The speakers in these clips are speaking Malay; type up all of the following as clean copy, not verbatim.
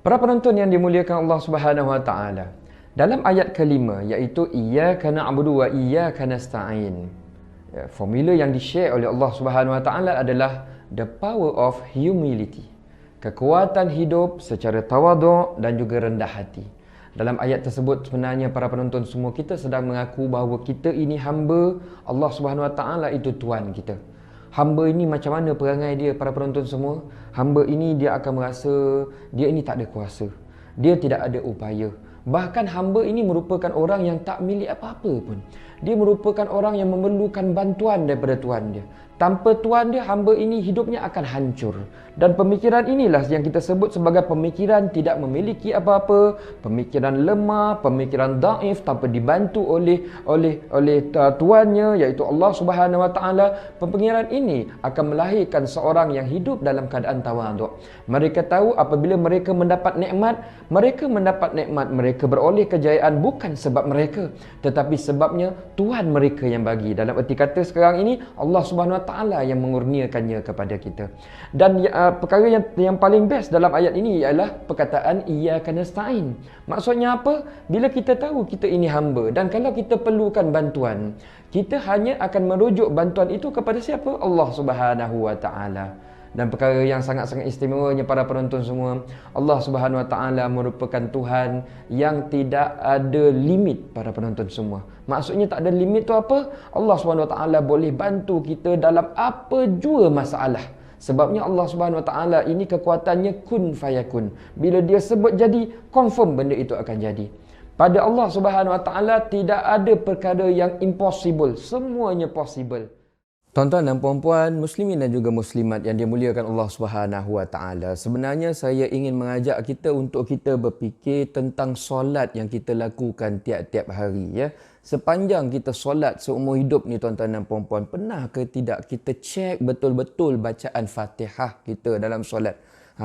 Para penonton yang dimuliakan Allah Subhanahu Wa Taala, dalam ayat kelima iaitu iyyaka na'budu wa iyyaka nasta'in. Formula yang di-share oleh Allah Subhanahu Wa Taala adalah the power of humility. Kekuatan hidup secara tawaduk dan juga rendah hati. Dalam ayat tersebut sebenarnya para penonton semua kita sedang mengaku bahawa kita ini hamba, Allah Subhanahu Wa Taala itu Tuhan kita. Hamba ini macam mana perangai dia para penonton semua? Hamba ini dia akan merasa dia ini tak ada kuasa. Dia tidak ada upaya. Bahkan hamba ini merupakan orang yang tak milik apa-apa pun. Dia merupakan orang yang memerlukan bantuan daripada Tuhan dia. Tanpa Tuhan dia, hamba ini hidupnya akan hancur. Dan pemikiran inilah yang kita sebut sebagai pemikiran tidak memiliki apa-apa, pemikiran lemah, pemikiran daif tanpa dibantu oleh Tuhannya iaitu Allah Subhanahu Wa Taala. Pemikiran ini akan melahirkan seorang yang hidup dalam keadaan tawaduk. Mereka tahu apabila mereka mendapat nikmat, mereka beroleh kejayaan bukan sebab mereka, tetapi sebabnya Tuhan mereka yang bagi. Dalam erti kata sekarang ini Allah Subhanahu Wa Taala yang mengurniakannya kepada kita. Dan perkara yang paling best dalam ayat ini ialah perkataan iyyaka nasta'in. Maksudnya apa? Bila kita tahu kita ini hamba dan kalau kita perlukan bantuan, kita hanya akan merujuk bantuan itu kepada siapa? Allah Subhanahu Wa Taala. Dan perkara yang sangat-sangat istimewanya para penonton semua, Allah Subhanahu Wa Taala merupakan Tuhan yang tidak ada limit para penonton semua. Maksudnya tak ada limit tu apa? Allah Subhanahu Wa Taala boleh bantu kita dalam apa jua masalah. Sebabnya Allah Subhanahu Wa Taala ini kekuatannya kun fayakun. Bila dia sebut jadi, confirm benda itu akan jadi. Pada Allah Subhanahu Wa Taala tidak ada perkara yang impossible. Semuanya possible. Tuan-tuan dan puan-puan, muslimin dan juga muslimat yang dimuliakan Allah Subhanahu Wa Taala. Sebenarnya saya ingin mengajak kita untuk kita berfikir tentang solat yang kita lakukan tiap-tiap hari ya. Sepanjang kita solat seumur hidup ni tuan-tuan dan puan-puan, pernah ke tidak kita cek betul-betul bacaan Fatihah kita dalam solat?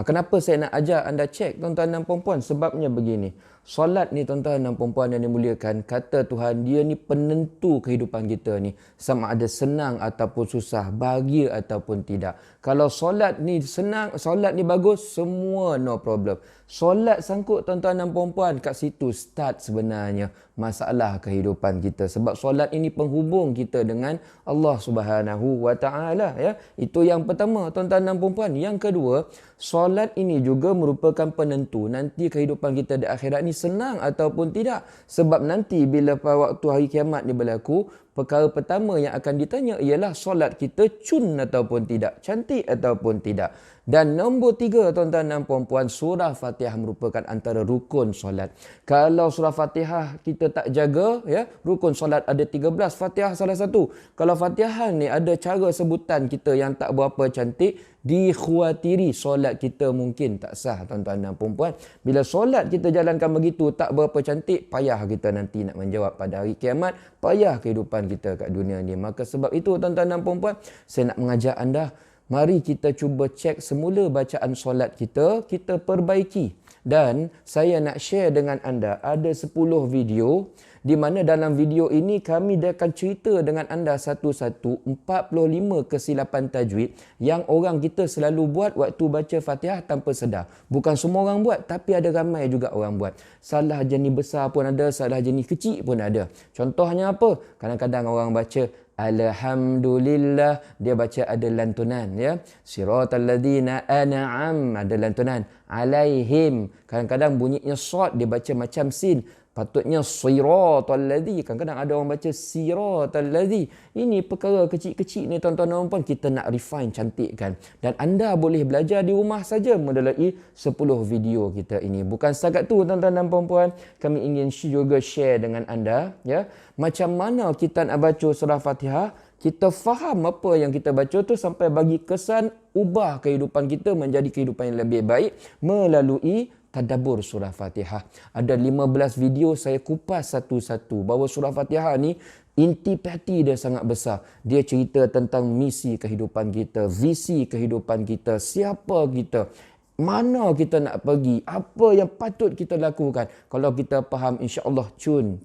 Kenapa saya nak ajak anda cek tuan-tuan dan puan-puan? Sebabnya begini. Solat ni tuan-tuan dan puan-puan yang dimuliakan, kata Tuhan, dia ni penentu kehidupan kita ni. Sama ada senang ataupun susah, bahagia ataupun tidak. Kalau solat ni senang, solat ni bagus, semua no problem. Solat sangkut tuan-tuan dan puan-puan, kat situ start sebenarnya masalah kehidupan kita. Sebab solat ini penghubung kita dengan Allah Subhanahu Wa Taala ya. Itu yang pertama tuan-tuan dan puan-puan. Yang kedua, solat ini juga merupakan penentu nanti kehidupan kita di akhirat ni senang ataupun tidak. Sebab nanti bila waktu hari kiamat ni berlaku, perkara pertama yang akan ditanya ialah solat kita cun ataupun tidak, cantik ataupun tidak. Dan nombor 3 tuan-tuan dan puan-puan, surah Fatihah merupakan antara rukun solat. Kalau surah Fatihah kita tak jaga ya, rukun solat ada 13, Fatihah salah satu. Kalau Fatihah ni ada cara sebutan kita yang tak berapa cantik, dikhawatiri solat kita mungkin tak sah tuan-tuan dan puan-puan. Bila solat kita jalankan begitu tak berapa cantik, payah kita nanti nak menjawab pada hari kiamat, payah kehidupan kita kat dunia ni. Maka sebab itu tuan-tuan dan puan-puan, saya nak mengajak anda, mari kita cuba cek semula bacaan solat kita, kita perbaiki. Dan saya nak share dengan anda ada 10 video di mana dalam video ini kami akan cerita dengan anda satu-satu 45 kesilapan tajwid yang orang kita selalu buat waktu baca Fatihah tanpa sedar. Bukan semua orang buat, tapi ada ramai juga orang buat. Salah jenis besar pun ada, salah jenis kecil pun ada. Contohnya apa? Kadang-kadang orang baca Alhamdulillah, dia baca ada lantunan ya. Siratal ladzina an'am, ada lantunan. Alaihim, kadang-kadang bunyinya sad, dia baca macam sin. Patutnya siratal ladzi, kadang-kadang ada orang baca siratal ladzi. Ini perkara kecil-kecil ni tuan-tuan dan puan, kita nak refine, cantikkan. Dan anda boleh belajar di rumah saja melalui 10 video kita ini. Bukan setakat tu tuan-tuan dan puan, kami ingin juga share dengan anda ya, macam mana kita nak baca surah Fatihah, kita faham apa yang kita baca tu sampai bagi kesan ubah kehidupan kita menjadi kehidupan yang lebih baik melalui tadabbur surah Fatihah. Ada 15 video saya kupas satu-satu bahawa surah Fatihah ni intipati dia sangat besar. Dia cerita tentang misi kehidupan kita, visi kehidupan kita, siapa kita, mana kita nak pergi, apa yang patut kita lakukan. Kalau kita faham, insya-Allah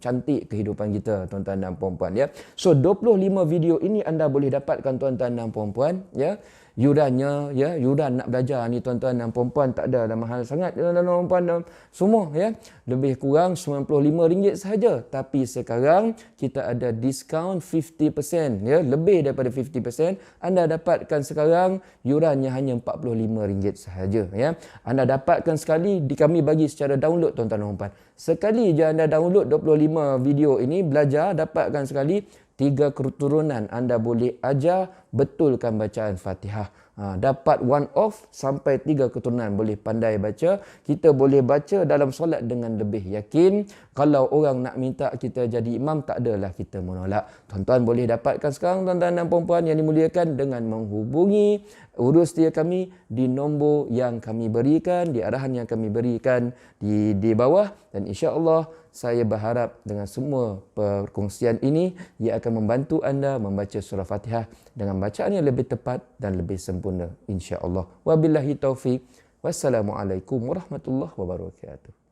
cantik kehidupan kita tuan-tuan dan puan-puan ya. So 25 video ini anda boleh dapatkan tuan-tuan dan puan-puan ya. yurannya, ya, yuran nak belajar ni tuan-tuan dan puan-puan tak ada mahal sangat tuan-tuan dan puan-puan semua, ya. Lebih kurang RM95 sahaja. Tapi sekarang kita ada diskaun 50%, ya, lebih daripada 50%. Anda dapatkan sekarang yurannya hanya RM45 sahaja, ya. Anda dapatkan sekali, kami bagi secara download tuan-tuan dan puan-puan. Sekali je anda download 25 video ini, belajar, dapatkan sekali 3 keturunan anda boleh ajar betulkan bacaan Fatihah. Dapat one off sampai 3 keturunan boleh pandai baca. Kita boleh baca dalam solat dengan lebih yakin. Kalau orang nak minta kita jadi imam, tak adalah kita menolak. Tuan-tuan boleh dapatkan sekarang, tuan-tuan dan puan-puan yang dimuliakan, dengan menghubungi urus dia kami di nombor yang kami berikan, di arahan yang kami berikan di bawah. Dan insya-Allah saya berharap dengan semua perkongsian ini ia akan membantu anda membaca surah Fatihah dengan bacaan yang lebih tepat dan lebih sempurna, insya-Allah. Wabillahi taufik. Wassalamualaikum warahmatullahi wabarakatuh.